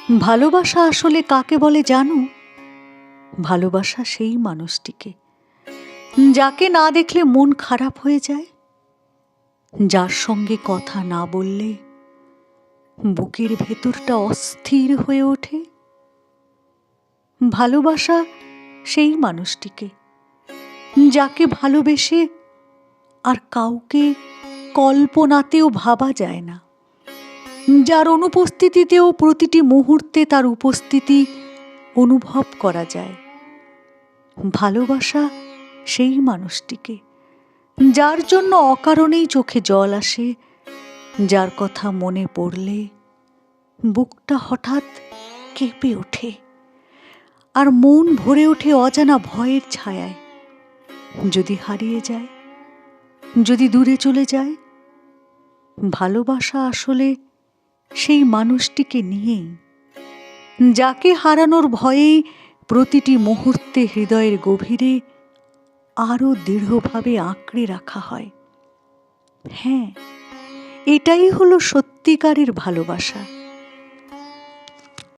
ভালোবাসা আসলে কাকে বলে জানো? ভালোবাসা সেই মানুষটিকে যাকে না দেখলে মন খারাপ হয়ে যায়, যার সঙ্গে কথা না বললে বুকের ভেতরটা অস্থির হয়ে ওঠে। ভালোবাসা সেই মানুষটিকে যাকে ভালোবেসে আর কাউকে কল্পনাতেও ভাবা যায় না, যার অনুপস্থিতিতেও প্রতিটি মুহূর্তে তার উপস্থিতি অনুভব করা যায়। ভালোবাসা সেই মানুষটিকে যার জন্য অকারণেই চোখে জল আসে, যার কথা মনে পড়লে বুকটা হঠাৎ কেঁপে ওঠে আর মন ভরে ওঠে অজানা ভয়ের ছায়ায়। যদি হারিয়ে যায়, যদি দূরে চলে যায়, ভালোবাসা আসলে সেই মানুষটিকে নিয়েই, যাকে হারানোর ভয়েই প্রতিটি মুহূর্তে হৃদয়ের গভীরে আরও দৃঢ়ভাবে আঁকড়ে রাখা হয়। হ্যাঁ, এটাই হলো সত্যিকারের ভালোবাসা।